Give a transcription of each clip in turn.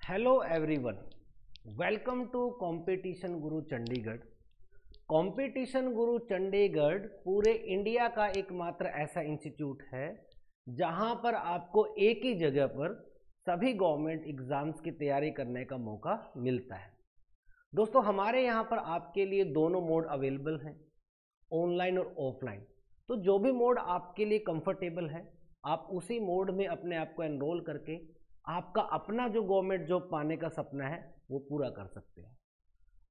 Hello everyone, welcome to competition Guru Chandigarh. Competition Guru Chandigarh पूरे India का एकमात्र ऐसा इंस्टीट्यूट है जहां पर आपको एक ही जगह पर सभी गवर्नमेंट एग्जाम्स की तैयारी करने का मौका मिलता है। दोस्तों, हमारे यहाँ पर आपके लिए दोनों मोड अवेलेबल हैं, ऑनलाइन और ऑफलाइन। तो जो भी मोड आपके लिए कंफर्टेबल है, आप उसी मोड में अपने आप को एनरोल करके आपका अपना जो गवर्नमेंट जॉब पाने का सपना है वो पूरा कर सकते हैं।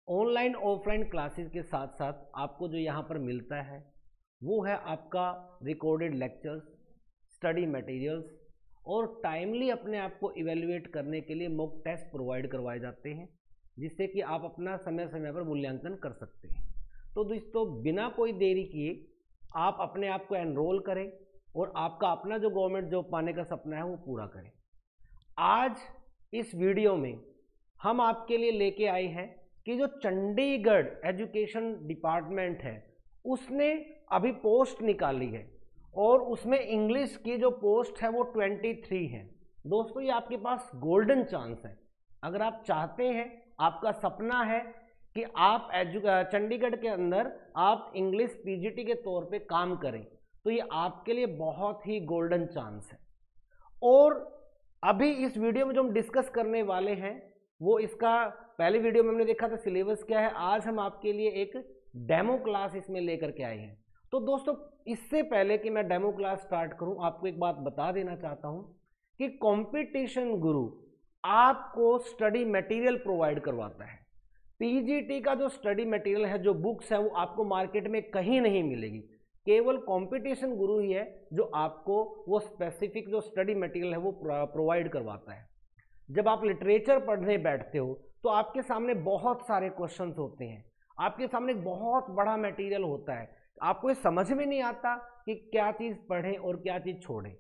ऑनलाइन ऑफलाइन क्लासेस के साथ साथ आपको जो यहाँ पर मिलता है वो है आपका रिकॉर्डेड लेक्चर्स, स्टडी मटेरियल्स और टाइमली अपने आप को इवेल्युएट करने के लिए मॉक टेस्ट प्रोवाइड करवाए जाते हैं, जिससे कि आप अपना समय समय पर मूल्यांकन कर सकते हैं। तो दोस्तों, बिना कोई देरी किए आप अपने आप को एनरोल करें और आपका अपना जो गवर्नमेंट जॉब पाने का सपना है वो पूरा करें। आज इस वीडियो में हम आपके लिए लेके आए हैं कि जो चंडीगढ़ एजुकेशन डिपार्टमेंट है उसने अभी पोस्ट निकाली है और उसमें इंग्लिश की जो पोस्ट है वो 23 है। दोस्तों, ये आपके पास गोल्डन चांस है। अगर आप चाहते हैं, आपका सपना है कि आप चंडीगढ़ के अंदर आप इंग्लिश पीजीटी के तौर पे काम करें, तो ये आपके लिए बहुत ही गोल्डन चांस है। और अभी इस वीडियो में जो हम डिस्कस करने वाले हैं वो इसका पहले वीडियो में हमने देखा था सिलेबस क्या है। आज हम आपके लिए एक डेमो क्लास इसमें लेकर के आए हैं। तो दोस्तों, इससे पहले कि मैं डेमो क्लास स्टार्ट करूं, आपको एक बात बता देना चाहता हूं कि कंपटीशन गुरु आपको स्टडी मटेरियल प्रोवाइड करवाता है। पीजीटी का जो स्टडी मटेरियल है, जो बुक्स है, वो आपको मार्केट में कहीं नहीं मिलेगी। केवल कंपटीशन गुरु ही है जो आपको वो स्पेसिफिक जो स्टडी मटेरियल है वो प्रोवाइड करवाता है। जब आप लिटरेचर पढ़ने बैठते हो तो आपके सामने बहुत सारे क्वेश्चंस होते हैं, आपके सामने एक बहुत बड़ा मटेरियल होता है, आपको ये समझ में नहीं आता कि क्या चीज़ पढ़ें और क्या चीज़ छोड़ें।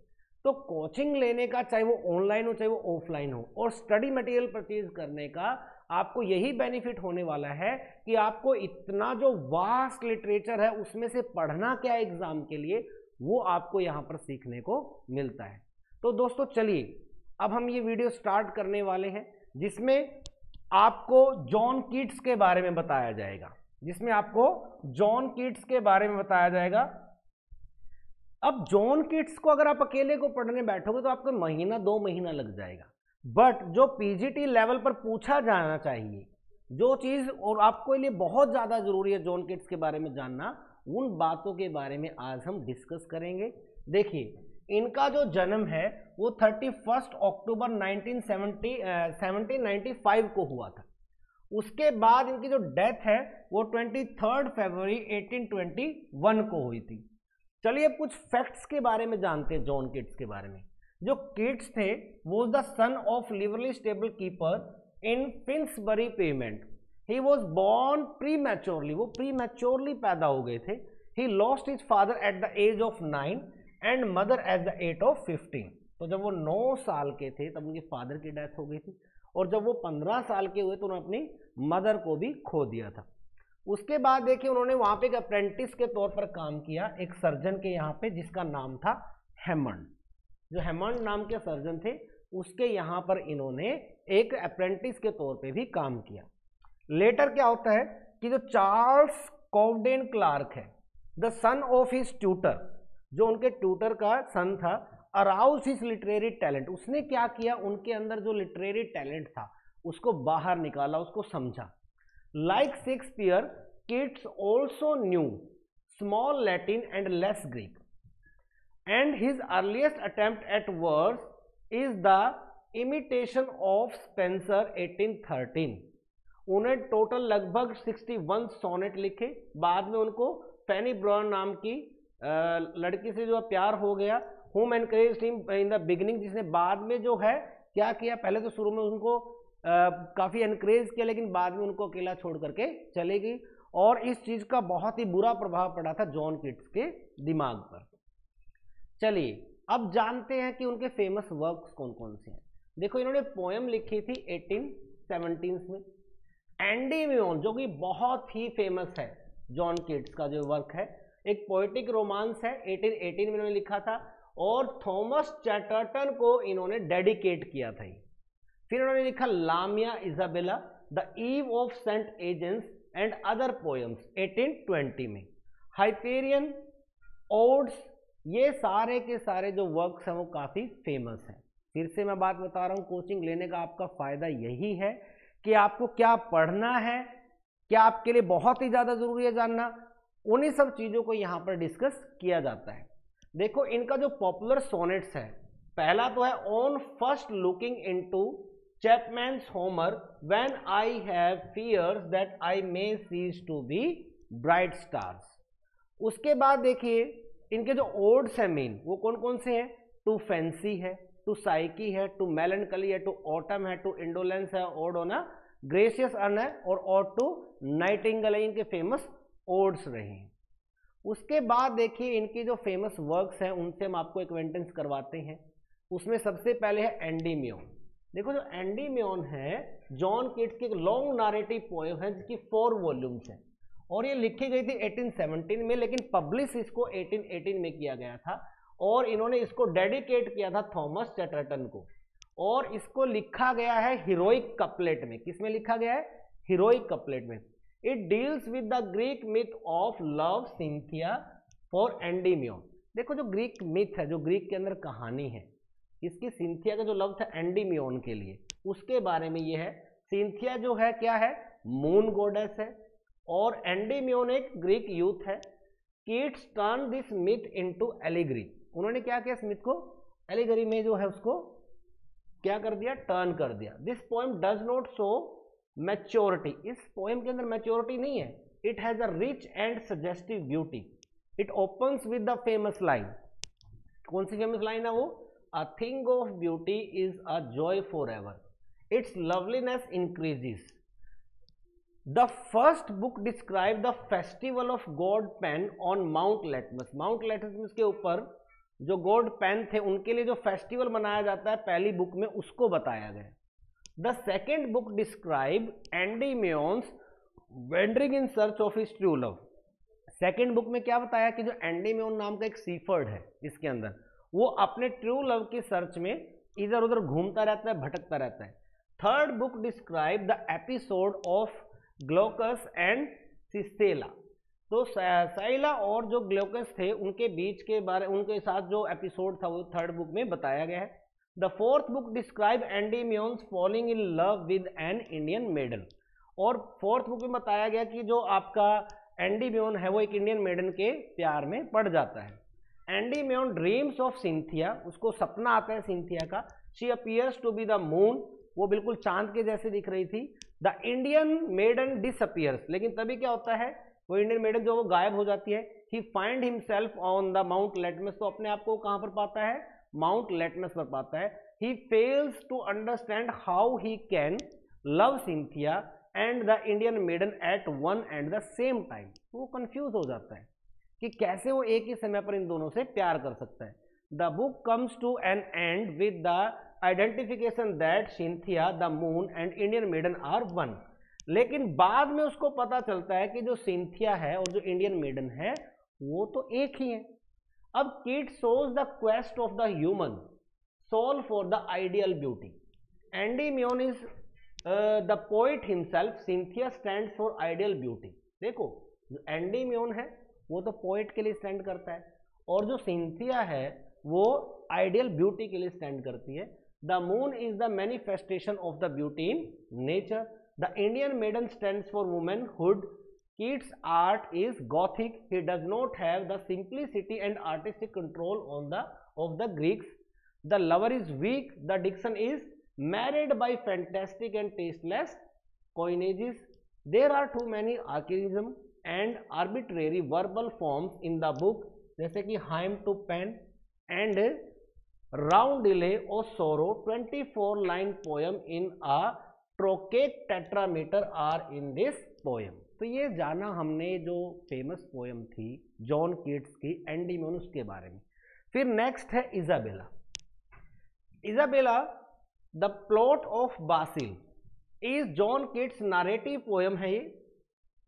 तो कोचिंग लेने का, चाहे वो ऑनलाइन हो चाहे वो ऑफलाइन हो, और स्टडी मटेरियल परचेज करने का आपको यही बेनिफिट होने वाला है कि आपको इतना जो वास्ट लिटरेचर है उसमें से पढ़ना क्या है एग्जाम के लिए, वो आपको यहाँ पर सीखने को मिलता है। तो दोस्तों, चलिए अब हम ये वीडियो स्टार्ट करने वाले हैं जिसमें आपको जॉन कीट्स के बारे में बताया जाएगा, अब जॉन कीट्स को अगर आप अकेले को पढ़ने बैठोगे तो आपको महीना 2 महीना लग जाएगा। बट जो पीजीटी लेवल पर पूछा जाना चाहिए, जो चीज़ और आपको लिए बहुत ज़्यादा ज़रूरी है जॉन कीट्स के बारे में जानना, उन बातों के बारे में आज हम डिस्कस करेंगे। देखिए, इनका जो जन्म है वो 31 अक्टूबर 1795 को हुआ था। उसके बाद इनकी जो डेथ है वो 23 फरवरी 1821 को हुई थी। चलिए अब कुछ फैक्ट्स के बारे में जानते हैं जॉन कीट्स के बारे में। जो कीट्स थे वो the son of livery stable keeper in Finsbury pavement. He was born prematurely, वो प्रीमैच्योरली पैदा हो गए थे। He lost his father at the age of 9 and mother at the age of 15। तो जब वो 9 साल के थे तब उनके फादर की डेथ हो गई थी, और जब वो 15 साल के हुए तो उन्होंने अपनी मदर को भी खो दिया था। उसके बाद देखिए, उन्होंने वहाँ पे एक अप्रेंटिस के तौर पर काम किया एक सर्जन के यहाँ पे, जिसका नाम था हेमंड। जो हेमंड नाम के सर्जन थे उसके यहाँ पर इन्होंने एक अप्रेंटिस के तौर पे भी काम किया। लेटर क्या होता है कि जो चार्ल्स कॉवडेन क्लार्क है, the son of his tutor, जो उनके ट्यूटर का सन था, अराउज हिज लिटरेरी टैलेंट। उसने क्या किया, उनके अंदर जो लिटरेरी टैलेंट था उसको बाहर निकाला, उसको समझा। Like Shakespeare, Keats also new small Latin and less Greek, and his earliest attempt at verse is the imitation of Spenser 1813। उन्हें टोटल लगभग 61 सोनेट लिखे। बाद में उनको फैनी ब्राउन नाम की लड़की से जो प्यार हो गया, whom encouraged him in the beginning, जिसने बाद में जो है क्या किया, पहले तो शुरू में उनको काफ़ी एनकरेज किया लेकिन बाद में उनको अकेला छोड़ करके चले गई, और इस चीज़ का बहुत ही बुरा प्रभाव पड़ा था जॉन कीट्स के दिमाग पर। चलिए अब जानते हैं कि उनके फेमस वर्क्स कौन कौन से हैं। देखो, इन्होंने पोएम लिखी थी 1817 में, एंडीम्यून, जो कि बहुत ही फेमस है। जॉन कीट्स का जो वर्क है एक पोएटिक रोमांस है, 1818 में इन्होंने लिखा था, और थॉमस चैटर्टन को इन्होंने डेडिकेट किया था। फिर उन्होंने लिखा Lamia Isabella, the eve of Saint Agnes and other poems 1820 में। हाइपेरियन, ओड्स, ये सारे के सारे जो वर्क्स हैं वो काफ़ी फेमस हैं। फिर से मैं बात बता रहा हूँ, कोचिंग लेने का आपका फ़ायदा यही है कि आपको क्या पढ़ना है, क्या आपके लिए बहुत ही ज़्यादा ज़रूरी है जानना, उन्हीं सब चीज़ों को यहाँ पर डिस्कस किया जाता है। देखो इनका जो पॉपुलर सोनेट्स है, पहला तो है on first looking into Chapman's Homer when I have fears that I may cease to be bright stars. उसके बाद देखिए इनके जो ओड्स हैं मेन वो कौन कौन से हैं, टू फैंसी है, टू साइकी है, टू मेलनकली है, टू ऑटम है, टू इंडोलेंस है, odd on a gracious earn है, और ओड टू नाइटिंगेल, इनके फेमस ओड्स रहे हैं। उसके बाद देखिए इनकी जो फेमस वर्क्स हैं उनसे हम आपको एक्वेंटेंस करवाते हैं। उसमें सबसे पहले है एंडीमियोन। देखो जो एंडीमियोन है जॉन कीट्स की एक लॉन्ग नारेटिव पोएम है जिसकी 4 वॉल्यूम्स हैं, और ये लिखी गई थी 1817 में, लेकिन पब्लिश इसको 1818 में किया गया था, और इन्होंने इसको डेडिकेट किया था थॉमस चैटरटन को, और इसको लिखा गया है हीरोइक कपलेट में। किसमें लिखा गया है, हीरोइक कपलेट में। It deals with the Greek myth of love Cynthia for Endymion. देखो जो ग्रीक मिथ है, जो ग्रीक के अंदर कहानी है, इसकी सिंथिया का जो लव था एंडीमियोन के लिए, उसके बारे में ये है। सिंथिया जो है क्या है, मून गॉडेस है, और एंडीमियोन एक ग्रीक यूथ है। Keats turn this myth into allegory. उन्होंने क्या किया, इस मिथ को एलिगरी में जो है उसको क्या कर दिया, टर्न कर दिया। This poem does not show maturity. इस पोएम के अंदर मैच्योरिटी नहीं है। It has a rich and suggestive beauty. It opens with the famous line. कौन सी फेमस लाइन है वो, a thing of beauty is a joy for ever, it's loveliness increases. The first book describe the festival of God pan on mount litmus. Mount litmus के ऊपर जो God pan थे उनके लिए जो फेस्टिवल मनाया जाता है पहली बुक में, उसको बताया गया। The second book describe Endymion's wandering in search of his true love. Second book में क्या बताया कि जो एंडीमियोन नाम का एक सीफर्ड है इसके अंदर, वो अपने ट्रू लव की सर्च में इधर उधर घूमता रहता है, भटकता रहता है। Third book describe the episode of Glaucus and Scylla. तो साइला और जो ग्लोकस थे उनके बीच के बारे, उनके साथ जो एपिसोड था वो थर्ड बुक में बताया गया है। The fourth book describe Endymion's falling in love with an Indian maiden. और फोर्थ बुक में बताया गया कि जो आपका एंडीमियोन है वो एक इंडियन मेडन के प्यार में पड़ जाता है। एंडीमियोन ड्रीम्स ऑफ सिंथिया, उसको सपना आता है सिंथिया का। She appears to be the moon, वो बिल्कुल चांद के जैसे दिख रही थी। द इंडियन मेडन डिसअपियर्स, लेकिन तभी क्या होता है, वो इंडियन मेडन जो वो गायब हो जाती है। He find himself on the mount Latmus, तो अपने आप को कहाँ पर पाता है, माउंट लेटमस पर पाता है। He fails to understand how he can love Cynthia and the Indian maiden at one and the same time. वो कंफ्यूज हो जाता है कि कैसे वो एक ही समय पर इन दोनों से प्यार कर सकता है। The book comes to an end with the identification that Cynthia, the moon and Indian maiden are one. लेकिन बाद में उसको पता चलता है कि जो सिंथिया है और जो इंडियन मेडन है वो तो एक ही है। अब Keats shows the quest of the human soul for the ideal beauty. Endymion is the poet himself, Cynthia stand for ideal beauty. देखो जो एंडीमियोन है वो तो पोइट के लिए स्टैंड करता है, और जो सिंथिया है वो आइडियल ब्यूटी के लिए स्टैंड करती है। The moon is the manifestation of the beauty in nature. The Indian maiden stands for womanhood. Keats' art is Gothic. He does not have the simplicity and artistic control of the Greeks. The lover is weak. The diction is marred by fantastic and tasteless coinages. There are too many archaism and arbitrary verbal forms in the book, जैसे कि hymn to pen and roundelay or sorrow. 24-line poem in a trochaic tetrameter are in this poem. तो ये जाना हमने जो famous poem थी John Keats की Endymion, उसके बारे में। फिर नेक्स्ट है Isabella. Isabella the plot of Basil is John Keats narrative poem है। ये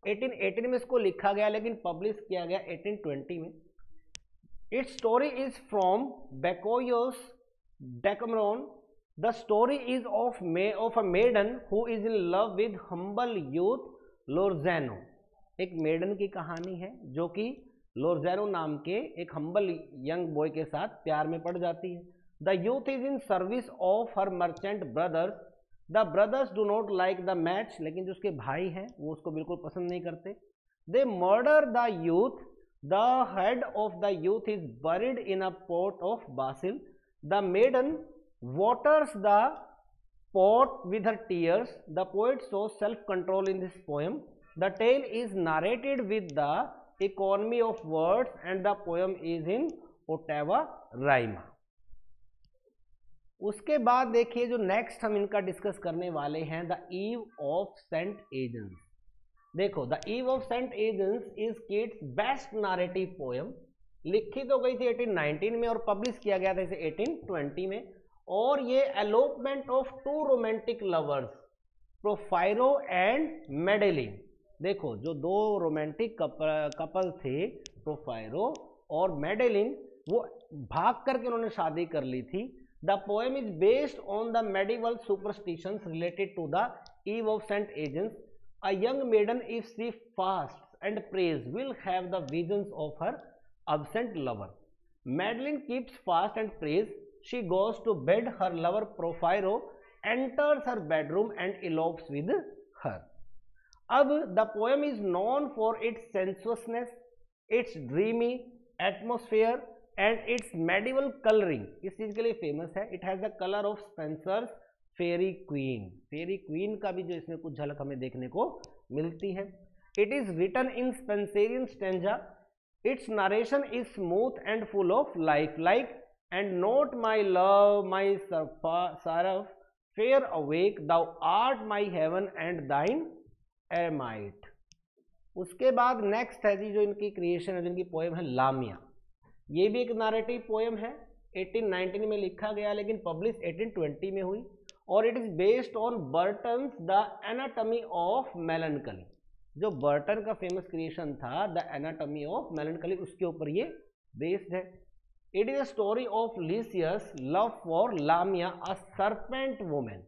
1818 में इसको लिखा गया लेकिन पब्लिश किया गया 1820 में। Its story is from Boccaccio's Decameron the story is of a maiden who is in love with humble youth लोरजेनो। एक मेडन की कहानी है जो कि लोरजेनो नाम के एक हम्बल यंग बॉय के साथ प्यार में पड़ जाती है। The youth is in service of her merchant brothers. The brothers do not like the match, लेकिन जो उसके भाई हैं वो उसको बिल्कुल पसंद नहीं करते। They murder the youth. The head of the youth is बuried in a pot of basil. The maiden waters the pot with her tears. The poet shows self-control in this poem. The tale is narrated with the economy of words and the poem is in ottava rima. उसके बाद देखिए जो next हम इनका discuss करने वाले हैं, the eve of Saint Agnes. देखो, the eve of Saint Agnes is Keats's best narrative poem. लिखी तो गई थी 1819 में और पब्लिश किया गया था इसे 1820 में। और ये elopement of two romantic lovers, Porphyro and Madeline. देखो, जो दो रोमांटिक कपल थे, प्रोफायरो और मेडेलिन, वो भाग करके उन्होंने शादी कर ली थी। The poem is based on the medieval superstitions related to the eve of Saint Agnes. A young maiden, if she fasts and prays, will have the visions of her absent lover. Madeline keeps fast and prays. She goes to bed. Her lover Porphyro enters her bedroom and elopes with her. अब the poem is known for its sensuousness, its dreamy atmosphere and its medieval coloring. इस चीज के लिए famous है। It has the color of Spenser's Fairy Queen. Fairy Queen का भी जो इसमें कुछ झलक हमें देखने को मिलती है। It is written in Spenserian stanza. Its narration is smooth and full of lifelike. And note my love, my seraph, fair awake, thou art my heaven and thine eremite. उसके बाद नेक्स्ट है जी जो इनकी क्रिएशन है, जिनकी poem है लामिया। ये भी एक नारेटिव पोएम है, 1819 में लिखा गया लेकिन पब्लिश 1820 में हुई। और it is based on Burton's the anatomy of melancholy. जो बर्टन का फेमस क्रिएशन था द एनाटॉमी ऑफ मेलनकली, उसके ऊपर ये बेस्ड है। It is a story of Lycius love for Lamia, a serpent woman.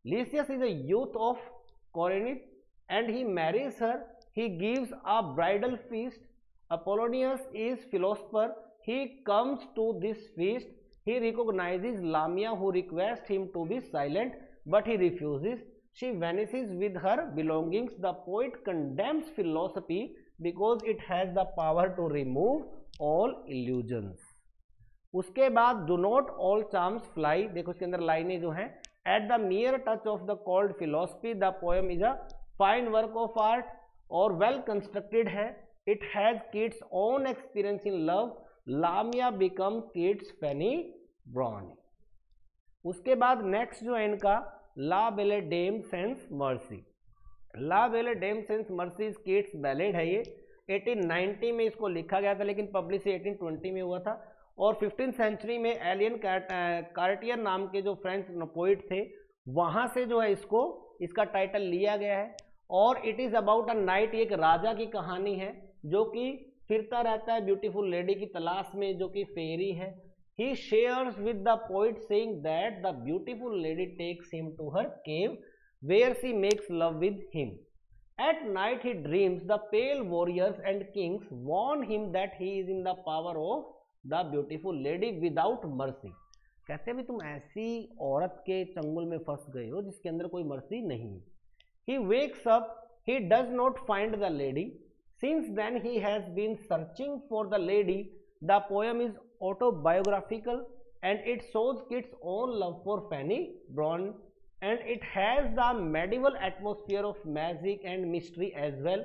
Lycius is a youth of Corinth and he marries her. He gives a bridal feast. Apollonius is philosopher. He comes to this feast. He recognizes Lamia, who requests him to be silent, but he refuses. She vanishes with her belongings. The poet condemns philosophy because it has the power to remove all illusions. उसके बाद do not all charms fly. देखो इसके अंदर लाइनें जो हैं, at the mere touch of the cold philosophy, the poem is a fine work of art और well constructed है. It has kids' own experience in love. Lamia becomes kids' Fanny Brawny. उसके बाद नेक्स्ट जो है इनका ला belle dame sans merci. La belle dame sans merci is Keats's ballad है। ये 1890 में इसको लिखा गया था लेकिन पब्लिश 1820 में हुआ था। और 15th सेंचुरी में एलियन कार्टियर नाम के जो फ्रेंच पोइट थे, वहाँ से जो है इसका टाइटल लिया गया है। और it is about a night, एक राजा की कहानी है जो कि फिरता रहता है ब्यूटीफुल लेडी की तलाश में जो कि फेरी है। He shares with the poet saying that the beautiful lady takes him to her cave where she makes love with him. At night he dreams the pale warriors and kings warn him that he is in the power of the beautiful lady without mercy. कहते हैं भी तुम ऐसी औरत के चंगुल में फंस गए हो जिसके अंदर कोई मर्सी नहीं है। He wakes up, he does not find the lady. Since then he has been searching for the lady. The poem is autobiographical and it shows kids' own love for Fanny Brawny, and it has the medieval atmosphere of magic and mystery as well.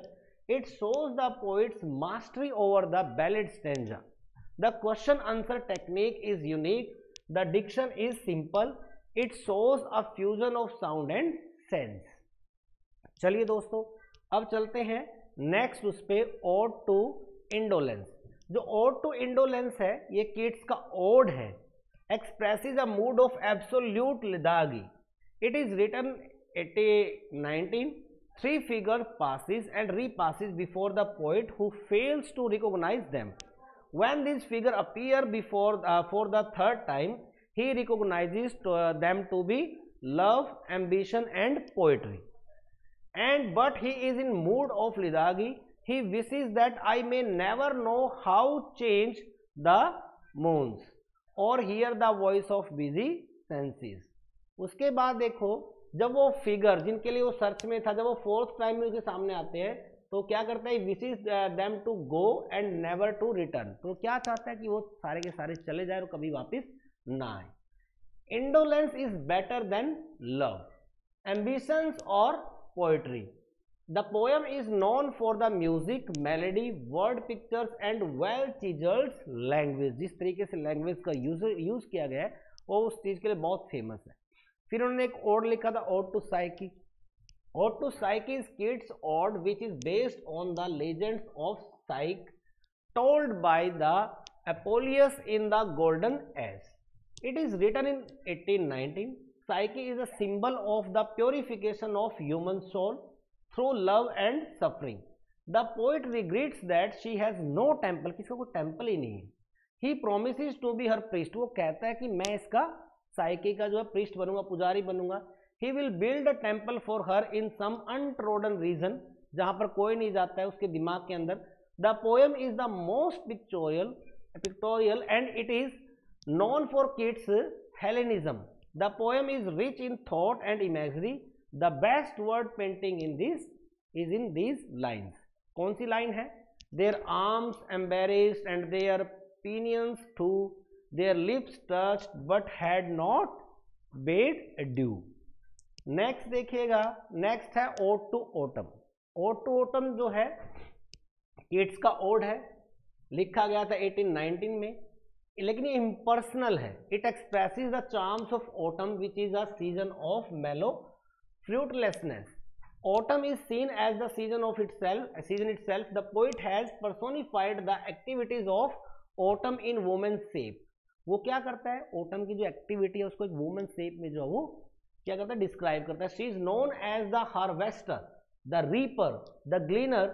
It shows the poet's mastery over the ballad stanza. The question answer technique is unique. The diction is simple. It shows a fusion of sound and sense. चलिए दोस्तों, अब चलते हैं next उस पे ode to indolence. जो ode to indolence है ये किड्स का ओड है, expresses a mood of absolute lethargy. It is written 1819. 3 figures passes and repasses before the poet who fails to recognize them. When these figures appear for the third time, he recognizes them to be love, ambition and poetry. And but he is in mood of lethargy. He wishes that I may never know how change the moons or hear the voice of busy senses. उसके बाद देखो, जब वो figure जिनके लिए वो search में था, जब वो फोर्थ टाइम में उसके सामने आते हैं तो क्या करता है, wishes them to go and never to return. तो क्या चाहता है कि वो सारे के सारे चले जाए और कभी वापस ना आए. Indolence is better than love, ambitions और पोएट्री. The poem is known for the music, melody, word pictures and well chiselled language. जिस तरीके से लैंग्वेज का यूज किया गया है वो उस चीज के लिए बहुत फेमस है. फिर उन्होंने एक ओड लिखा था, ode to Psyche. Ode to Psyche is Keats's ode which is based on the legends of Psyche told by the Apuleius in the golden age. It is written in 1819. Psyche is a symbol of the purification of human soul through love and suffering. The poet regrets that she has no temple. किसका कोई temple ही नहीं है. He promises to be her priest. वो कहता है कि मैं इसका साइकी का जो है प्रिस्ट बनूंगा, पुजारी बनूंगा. He will build a temple for her in some untrodden region, जहां पर कोई नहीं जाता है उसके दिमाग के अंदर. The poem is the most pictorial and it is known for kids Hellenism. The poem is rich in thought and imagery. The best word painting in this is in these lines. कौन सी line है? Their arms embarrassed and their pinions too, their lips touched but had not bade adieu. Next देखिएगा, next है ode to autumn. Ode to autumn जो है kids का ode है, लिखा गया था 1819 में, लेकिन ये इम्पर्सनल है. It expresses the charms of autumn which is a season of मेलो fruitlessness. Autumn is seen as the season itself. The poet has personified the activities of autumn in woman's shape. वो क्या करता है, autumn की जो activity है उसको एक woman shape में जो है वो क्या करता है, डिस्क्राइब करता है. She is known as the harvester, the reaper, the gleaner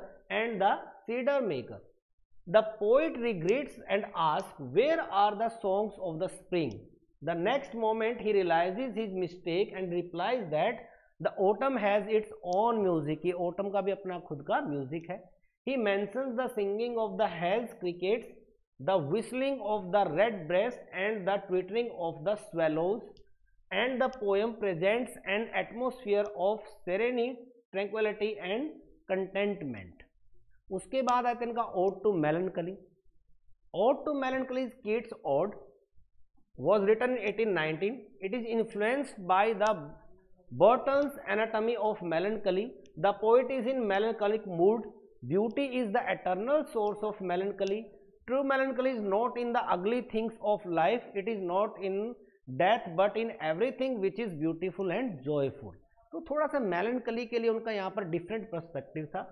and the cedar maker. The poet regrets and asks, where are the songs of the spring? The next moment he realizes his mistake and replies that the autumn has its own music. ये autumn का भी अपना खुद का music है. He mentions the singing of the Hell's crickets, the whistling of the redbreast and the twittering of the swallows, and the poem presents an atmosphere of serenity, tranquility and contentment. उसके बाद आते हैं इनका Ode to Melancholy. Ode to Melancholy is Keats' ode, was written in 1819. It is influenced by the Burton's Anatomy of Melancholy. The poet is in melancholic mood. Beauty is the eternal source of melancholy. True melancholy is not in the ugly things of life. It is not in death but in everything which is beautiful and joyful. तो थोड़ा सा melancholy के लिए उनका यहाँ पर different perspective था,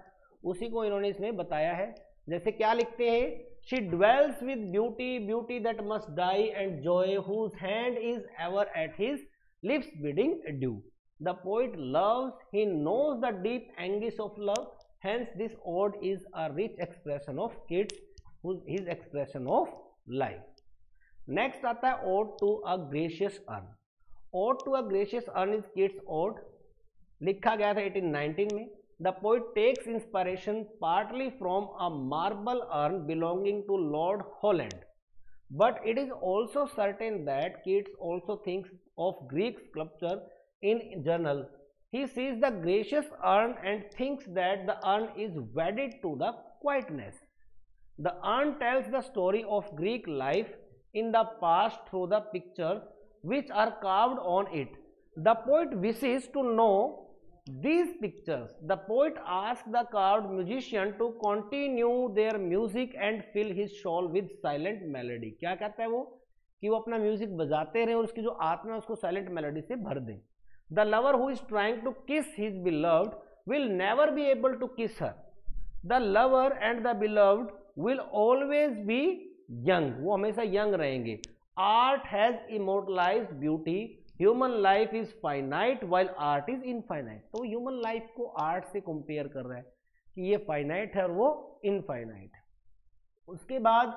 उसी को इन्होंने इसमें बताया है. जैसे क्या लिखते हैं, She dwells with beauty, beauty that must die, and joy whose hand is ever at his lips bidding adieu. The poet loves, he knows the deep anguish of love, hence this ode is a rich expression of Keats, his expression of life. Next आता है ode to a gracious urn. Ode to a gracious urn is Keats' ode, लिखा गया था 1819 में. The poet takes inspiration partly from a marble urn belonging to Lord Holland, but it is also certain that Keats also thinks of Greek sculpture in journal. He sees the gracious urn and thinks that the urn is wedded to the quietness. The urn tells the story of Greek life in the past through the pictures which are carved on it. The poet wishes to know these pictures. The poet asks the carved musician to continue their music and fill his soul with silent melody. क्या कहता है वो, कि वो अपना music बजाते रहे और उसकी जो आत्मा है उसको साइलेंट मेलोडी से भर दें. The lover who is trying to kiss his beloved will never be able to kiss her. The lover and the beloved will always be young. वो हमेशा young रहेंगे. Art has immortalized beauty. Human life is finite while art is infinite. तो human life को art से compare कर रहा है कि ये finite है और वो infinite है. उसके बाद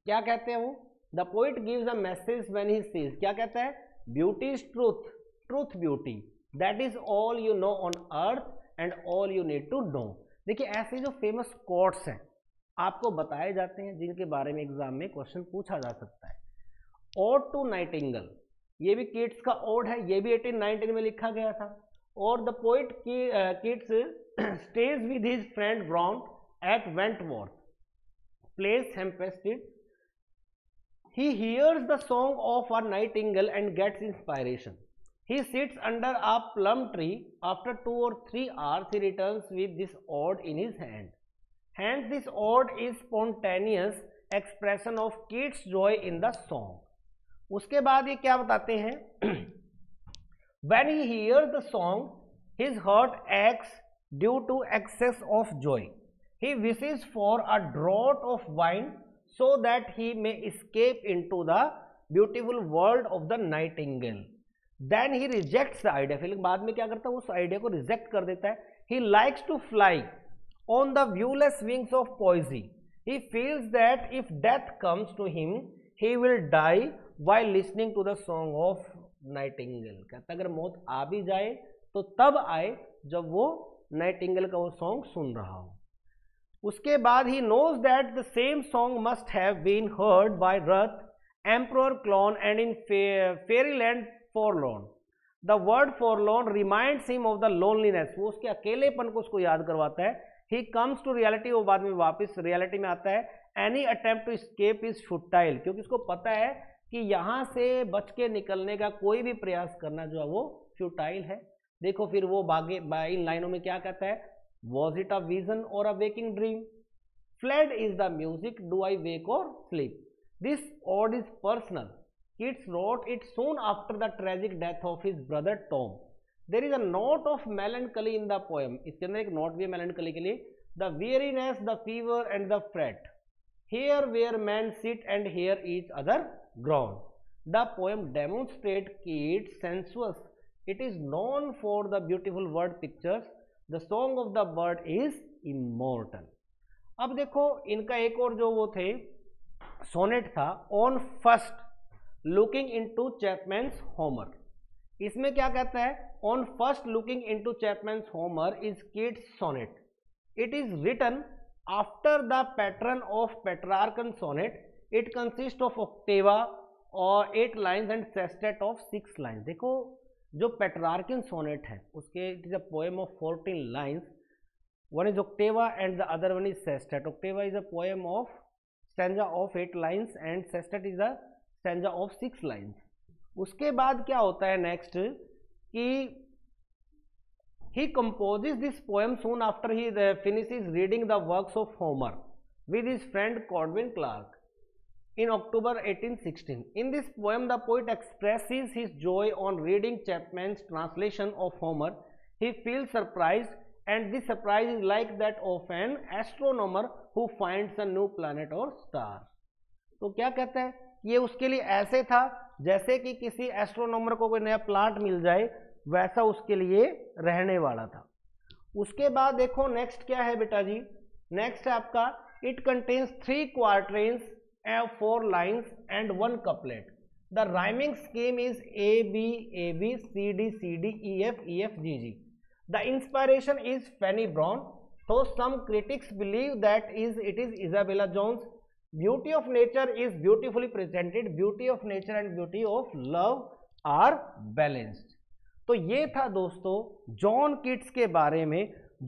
क्या कहते हैं वो, the poet gives a message when he says, क्या कहता है, beauty is truth, truth beauty, that is all you know on earth and all you need to know. देखिए ऐसे जो फेमस कोट्स हैं आपको बताए जाते हैं जिनके बारे में एग्जाम में क्वेश्चन पूछा जा सकता है। ओड टू नाइटिंगेल, ये भी कीट्स का ओड है, ये भी 1819 में लिखा गया था। और the poet Keats stays with his friend Brown at Wentworth Place Hampstead, he hears the song of a nightingale and gets inspiration. He sits under a plum tree. After 2 or 3 hours, he returns with this ode in his hand. Hence, this ode is spontaneous expression of Keats' joy in the song. उसके बाद ये क्या बताते हैं, when he hears the song, his heart aches due to excess of joy. He wishes for a draught of wine so that he may escape into the beautiful world of the nightingale. Then he rejects the idea. फिर बाद में क्या करता है, उस idea को reject कर देता है. He likes to fly on the viewless wings of poesy. He feels that if death comes to him, he will die while listening to the song of nightingale. कहता है अगर मौत आ भी जाए तो तब आए जब वो नाइटिंगेल का वो सॉन्ग सुन रहा हो. उसके बाद he knows that the same song must have been heard by Ruth, emperor clown and in fairyland forlorn. The word forlorn reminds him of the loneliness. वो उसके अकेलेपन को उसको याद करवाता है. ही कम्स टू रियलिटी, वो बाद में वापस रियलिटी में आता है. Any attempt to escape is futile, क्योंकि उसको पता है कि यहाँ से बच के निकलने का कोई भी प्रयास करना जो है वो फ्यूटाइल है. देखो फिर वो भागे इन लाइनों में क्या कहता है, Was it a vision or a waking dream? Fled is the music, do I wake or sleep? This ode is personal. Keats wrote it soon after the tragic death of his brother Tom. There is a note of melancholy in the poem. इसके अंदर एक note भी है melancholy के लिए. The weariness, the fever and the fret. Here where men sit and hear each other groan. The poem demonstrates Keats' sensuous. It is known for the beautiful word pictures. The song of the bird is immortal. अब देखो इनका एक और जो वो थे sonnet था, on first looking into Chapman's Homer. इसमें क्या कहता है, on first looking into Chapman's Homer is Keats sonnet. It is written after the pattern of Petrarchan sonnet. It consist of octave और 8 lines and sestet of 6 lines. देखो जो Petrarchan sonnet है उसके it is a poem of 14 lines. One is octave and the other one is sestet. Octave is a poem of stanza of 8 lines and sestet is a stanza of 6 lines. उसके बाद क्या होता है next कि he composes this poem soon after he finishes reading the works of Homer with his friend Cowden Clarke in October 1816. In this poem, the poet expresses his joy on reading Chapman's translation of Homer. He feels surprised, and this surprise is like that of an astronomer who finds a new planet or star. तो क्या कहता है, ये उसके लिए ऐसे था जैसे कि किसी एस्ट्रोनॉमर को कोई नया प्लांट मिल जाए, वैसा उसके लिए रहने वाला था. उसके बाद देखो नेक्स्ट क्या है बेटा जी, नेक्स्ट है आपका it contains 3 quatrains, 4 lines and 1 couplet. The rhyming scheme is A B A B C D C D E F E F G G. The inspiration is Fanny Brown, though some critics believe that it is Isabella Jones. Beauty of nature is beautifully presented. Beauty of nature and beauty of love are balanced. तो ये था दोस्तों John Keats के बारे में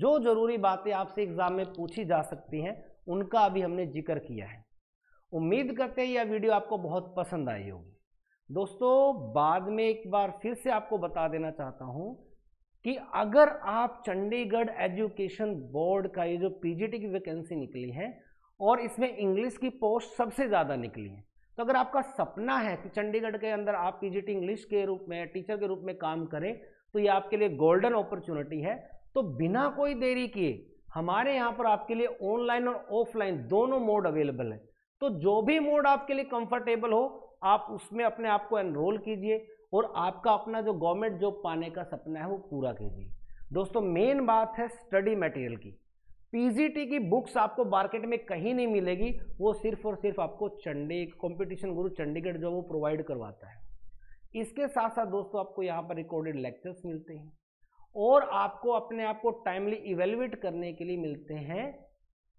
जो जरूरी बातें आपसे एग्जाम में पूछी जा सकती हैं उनका अभी हमने जिक्र किया है. उम्मीद करते हैं यह वीडियो आपको बहुत पसंद आई होगी. दोस्तों बाद में एक बार फिर से आपको बता देना चाहता हूं कि अगर आप चंडीगढ़ एजुकेशन बोर्ड का ये जो पीजीटी की वैकेंसी निकली है और इसमें इंग्लिश की पोस्ट सबसे ज़्यादा निकली है, तो अगर आपका सपना है कि चंडीगढ़ के अंदर आप पीजीटी इंग्लिश के रूप में टीचर के रूप में काम करें, तो ये आपके लिए गोल्डन अपॉर्चुनिटी है. तो बिना कोई देरी किए हमारे यहाँ पर आपके लिए ऑनलाइन और ऑफलाइन दोनों मोड अवेलेबल है. तो जो भी मोड आपके लिए कंफर्टेबल हो आप उसमें अपने आप को एनरोल कीजिए और आपका अपना जो गवर्नमेंट जॉब पाने का सपना है वो पूरा कीजिए. दोस्तों मेन बात है स्टडी मटेरियल की. पीजीटी की बुक्स आपको मार्केट में कहीं नहीं मिलेगी, वो सिर्फ और सिर्फ आपको कंपटीशन गुरु चंडीगढ़ जो वो प्रोवाइड करवाता है। इसके साथ साथ दोस्तों आपको यहाँ पर रिकॉर्डेड लेक्चर्स मिलते हैं और आपको अपने आप को टाइमली इवेल्युएट करने के लिए मिलते हैं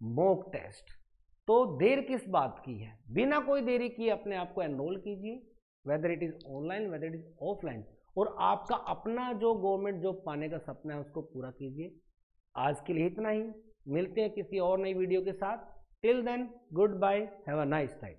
मॉक टेस्ट। तो देर किस बात की है, बिना कोई देरी किए अपने आप को एनरोल कीजिए, whether it is online whether it is offline, और आपका अपना जो गवर्नमेंट जॉब पाने का सपना है उसको पूरा कीजिए। आज के लिए इतना ही, मिलते हैं किसी और नई वीडियो के साथ। Till then goodbye, have a nice time.